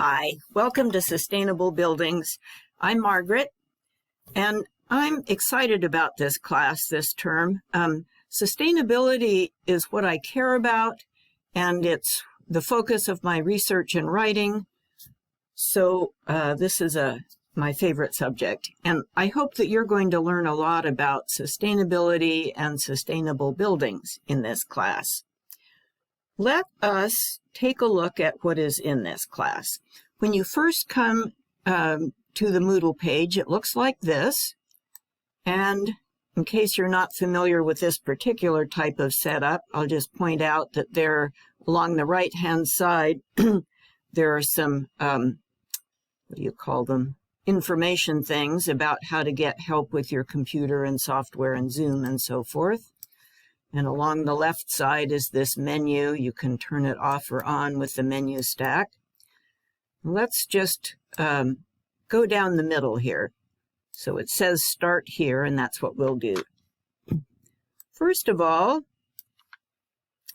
Hi, welcome to Sustainable Buildings. I'm Margaret, and I'm excited about this class this term. Sustainability is what I care about, and it's the focus of my research and writing. So this is my favorite subject, and I hope that you're going to learn a lot about sustainability and sustainable buildings in this class. Let us take a look at what is in this class. When you first come to the Moodle page, it looks like this. And in case you're not familiar with this particular type of setup, I'll just point out that there, along the right-hand side, there are some, what do you call them, information things about how to get help with your computer and software and Zoom and so forth. And along the left side is this menu. You can turn it off or on with the menu stack. Let's just go down the middle here. So it says start here, and that's what we'll do. First of all,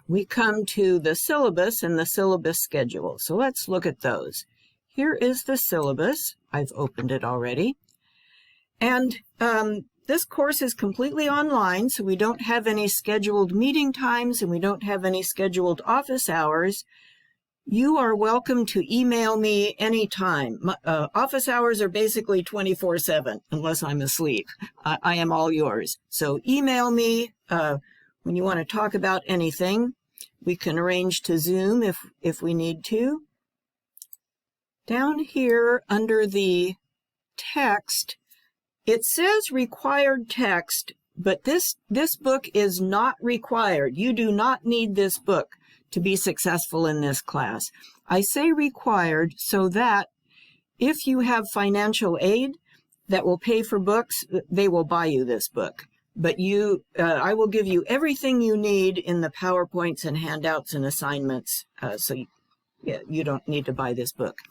we come to the syllabus and the syllabus schedule. So let's look at those. Here is the syllabus. I've opened it already. And this course is completely online, so we don't have any scheduled meeting times and we don't have any scheduled office hours. You are welcome to email me anytime. Office hours are basically 24/7, unless I'm asleep. I am all yours. So email me when you want to talk about anything. We can arrange to Zoom if we need to. Down here under the text, it says required text, but this book is not required. You do not need this book to be successful in this class. I say required so that if you have financial aid that will pay for books, they will buy you this book. But I will give you everything you need in the PowerPoints and handouts and assignments, so you don't need to buy this book.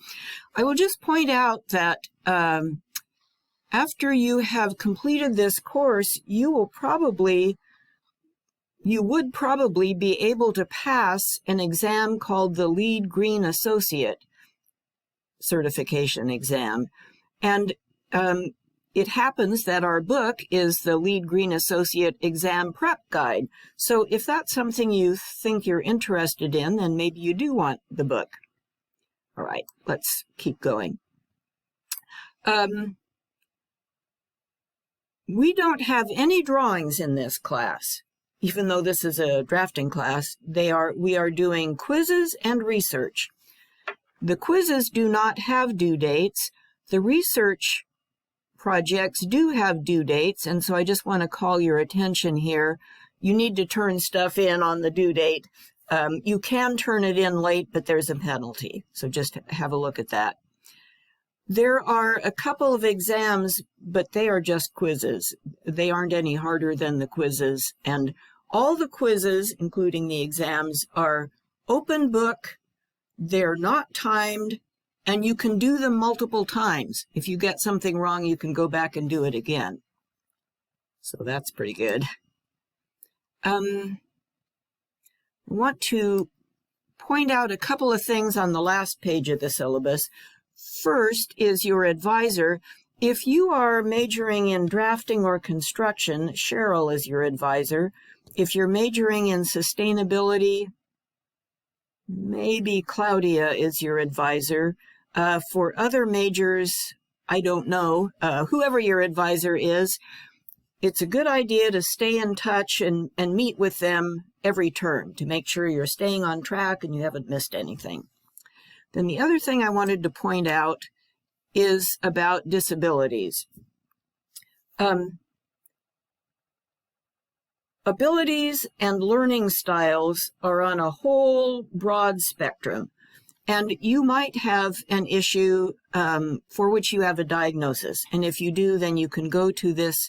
I will just point out that after you have completed this course, you would probably be able to pass an exam called the Lead Green Associate certification exam. And it happens that our book is the Lead Green Associate Exam Prep Guide. So if that's something you think you're interested in, then maybe you do want the book. All right, let's keep going. We don't have any drawings in this class. Even though this is a drafting class, we are doing quizzes and research. The quizzes do not have due dates. The research projects do have due dates, and so I just want to call your attention here. You need to turn stuff in on the due date. You can turn it in late, but there's a penalty, so just have a look at that. There are a couple of exams, but they are just quizzes. They aren't any harder than the quizzes, and all the quizzes, including the exams, are open book. They're not timed, and you can do them multiple times. If you get something wrong, you can go back and do it again. So that's pretty good. I want to point out a couple of things on the last page of the syllabus. First is your advisor. If you are majoring in drafting or construction, Cheryl is your advisor. If you're majoring in sustainability, maybe Claudia is your advisor. For other majors, I don't know. Whoever your advisor is, it's a good idea to stay in touch and meet with them every term to make sure you're staying on track and you haven't missed anything. Then the other thing I wanted to point out is about disabilities. Abilities and learning styles are on a whole broad spectrum, and you might have an issue for which you have a diagnosis. And if you do, then you can go to this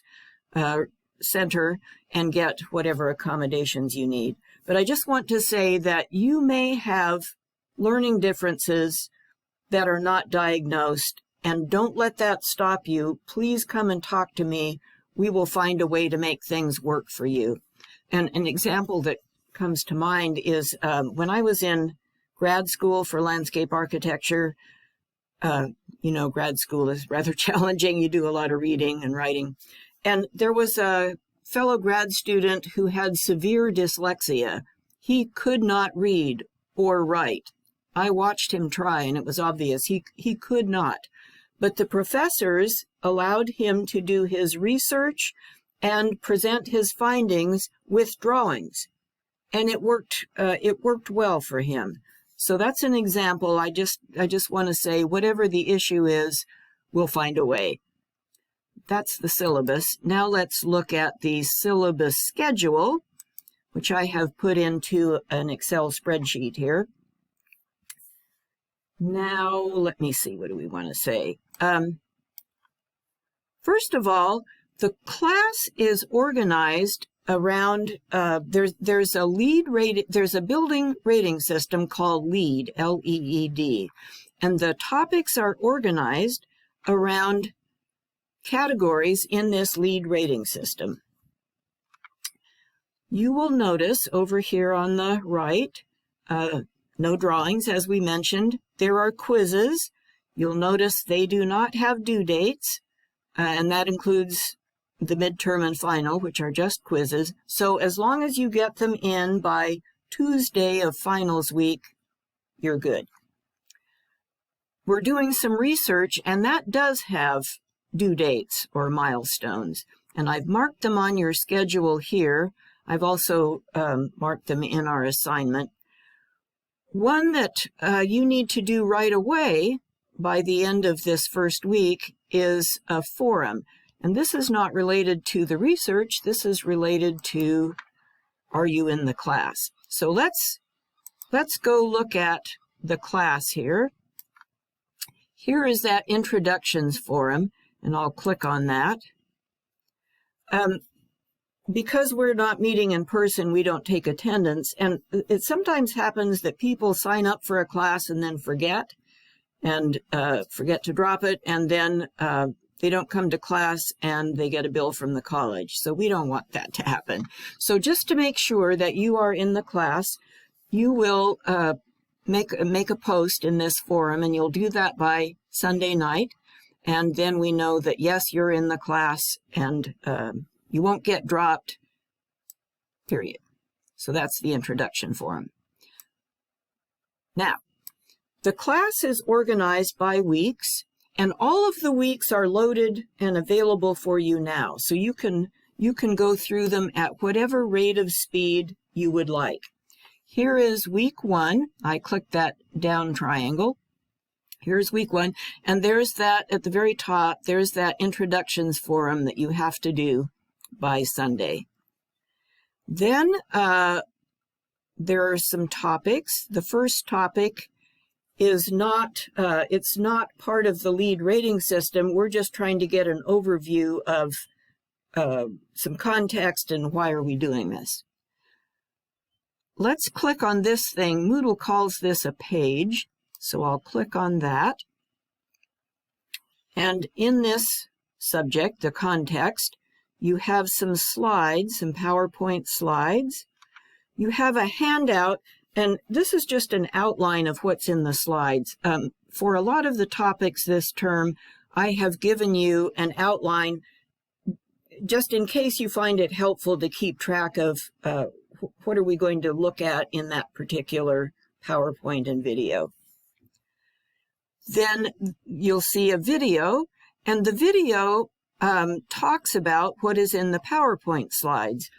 center and get whatever accommodations you need. But I just want to say that you may have learning differences that are not diagnosed, and don't let that stop you. Please come and talk to me. We will find a way to make things work for you. And an example that comes to mind is when I was in grad school for landscape architecture, grad school is rather challenging. You do a lot of reading and writing. And there was a fellow grad student who had severe dyslexia. He could not read or write. I watched him try, and it was obvious he could not. But the professors allowed him to do his research and present his findings with drawings. And it worked well for him. So that's an example. I just want to say, whatever the issue is, we'll find a way. That's the syllabus. Now let's look at the syllabus schedule, which I have put into an Excel spreadsheet here. Now, let me see, what do we want to say? First of all, the class is organized around, there's a building rating system called LEED, L-E-E-D, and the topics are organized around categories in this LEED rating system. You will notice over here on the right, no drawings, as we mentioned. There are quizzes. You'll notice they do not have due dates, and that includes the midterm and final, which are just quizzes. So as long as you get them in by Tuesday of finals week, you're good. We're doing some research, and that does have due dates or milestones, and I've marked them on your schedule here. I've also marked them in our assignment. One that you need to do right away by the end of this first week is a forum. And this is not related to the research. This is related to, are you in the class? So let's go look at the class here. Here is that introductions forum, and I'll click on that. Because we're not meeting in person, we don't take attendance, and it sometimes happens that people sign up for a class and then forget to drop it, and then they don't come to class and they get a bill from the college. So we don't want that to happen. So just to make sure that you are in the class, you will make a post in this forum, and you'll do that by Sunday night, and then we know that yes, you're in the class, and you won't get dropped, period. So that's the introduction forum. Now, the class is organized by weeks, and all of the weeks are loaded and available for you now. So you can go through them at whatever rate of speed you would like. Here is week 1. I clicked that down triangle. Here's week 1, and there's that at the very top, there's that introductions forum that you have to do by Sunday. Then there are some topics. The first topic is not, it's not part of the LEED rating system. We're just trying to get an overview of some context and why are we doing this. Let's click on this thing. Moodle calls this a page, so I'll click on that. And in this subject, the context, you have some slides, some PowerPoint slides. You have a handout, and this is just an outline of what's in the slides. For a lot of the topics this term, I have given you an outline just in case you find it helpful to keep track of what are we going to look at in that particular PowerPoint and video. Then you'll see a video, and the video talks about what is in the PowerPoint slides.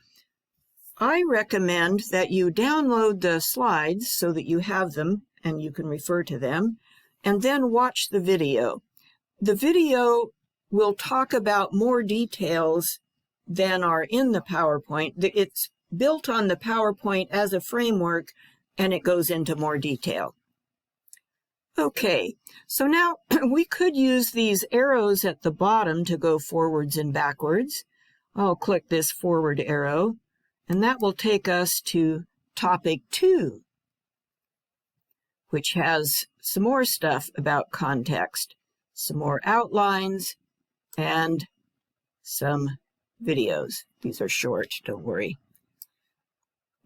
I recommend that you download the slides so that you have them and you can refer to them, and then watch the video. The video will talk about more details than are in the PowerPoint. It's built on the PowerPoint as a framework, and it goes into more detail. Okay, so now we could use these arrows at the bottom to go forwards and backwards. I'll click this forward arrow, and that will take us to topic 2, which has some more stuff about context, some more outlines, and some videos. These are short, don't worry.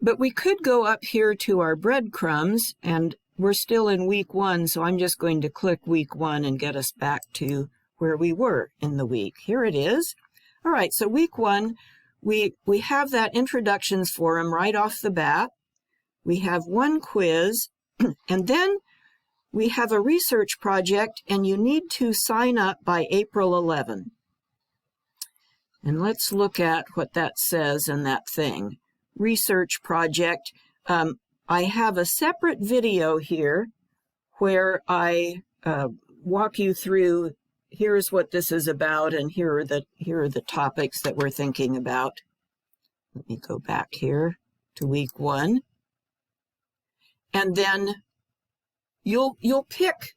But we could go up here to our breadcrumbs, and we're still in week 1, so I'm just going to click week 1 and get us back to where we were in the week. Here it is. All right, so week 1, we have that introductions forum right off the bat. We have one quiz, and then we have a research project, and you need to sign up by April 11. And let's look at what that says in that thing. Research project. I have a separate video here where I walk you through, here's what this is about, and here are the topics that we're thinking about. Let me go back here to week 1. And then you'll pick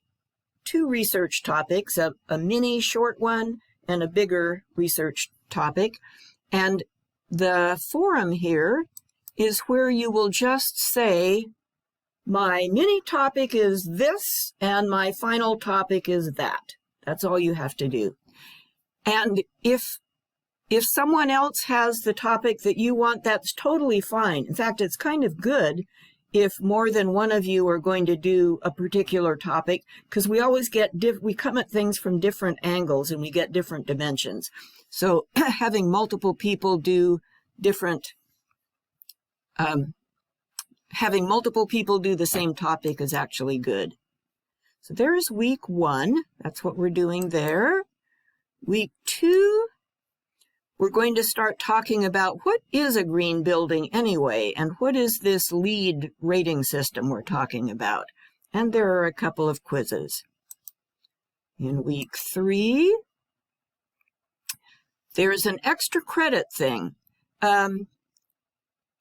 2 research topics, a mini short one and a bigger research topic. And the forum here is where you will just say, my mini topic is this and my final topic is that. That's all you have to do. And if someone else has the topic that you want, that's totally fine. In fact, it's kind of good if more than one of you are going to do a particular topic, because we always we come at things from different angles and we get different dimensions. So having multiple people do different, having multiple people do the same topic is actually good. So there's week 1. That's what we're doing there. Week 2, we're going to start talking about what is a green building anyway, and what is this LEED rating system we're talking about. And there are a couple of quizzes. In week 3, there's an extra credit thing.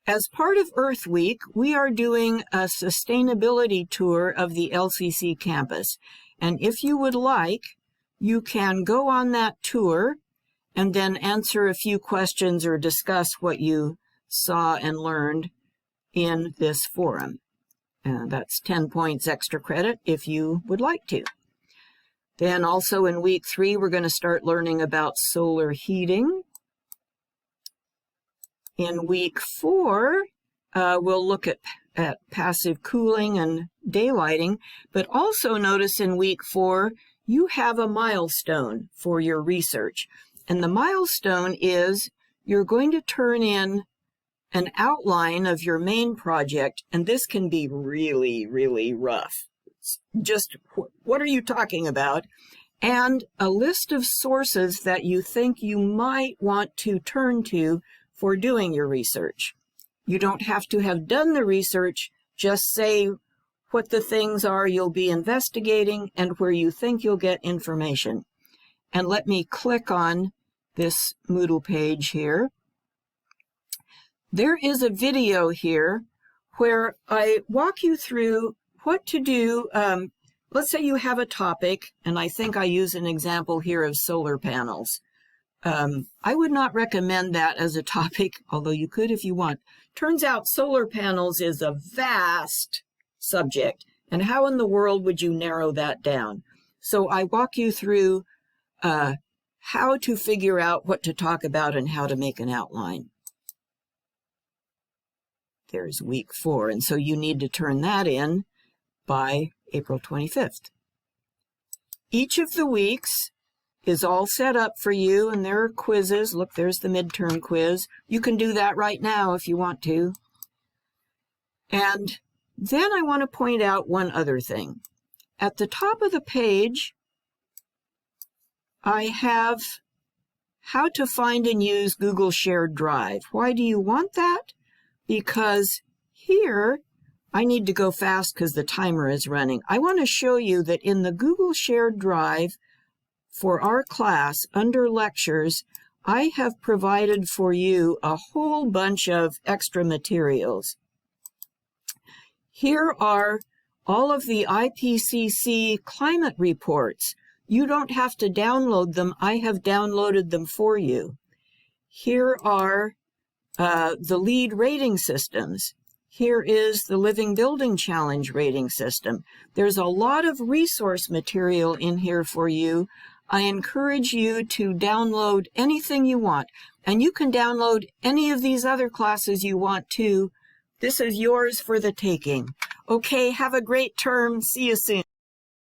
As part of Earth Week, we are doing a sustainability tour of the LCC campus. And if you would like, you can go on that tour and then answer a few questions or discuss what you saw and learned in this forum. That's 10 points extra credit if you would like to. Then also in week 3, we're going to start learning about solar heating. In week 4, we'll look at passive cooling and daylighting, but also notice in week 4, you have a milestone for your research. And the milestone is you're going to turn in an outline of your main project, and this can be really, really rough. It's just, what are you talking about? And a list of sources that you think you might want to turn to for doing your research. You don't have to have done the research, just say what the things are you'll be investigating and where you think you'll get information. And let me click on this Moodle page here. There is a video here where I walk you through what to do. Let's say you have a topic, and I think I use an example here of solar panels. I would not recommend that as a topic, although you could if you want. Turns out solar panels is a vast subject, and how in the world would you narrow that down? So I walk you through how to figure out what to talk about and how to make an outline. There's week 4, and so you need to turn that in by April 25th. Each of the weeks is all set up for you, and there are quizzes. Look, there's the midterm quiz. You can do that right now if you want to. And then I want to point out one other thing. At the top of the page, I have how to find and use Google Shared Drive. Why do you want that? Because here, I need to go fast because the timer is running. I want to show you that in the Google Shared Drive for our class, under Lectures, I have provided for you a whole bunch of extra materials. Here are all of the IPCC climate reports. You don't have to download them. I have downloaded them for you. Here are the LEED rating systems. Here is the Living Building Challenge rating system. There's a lot of resource material in here for you. I encourage you to download anything you want. And you can download any of these other classes you want too. This is yours for the taking. Okay, have a great term. See you soon.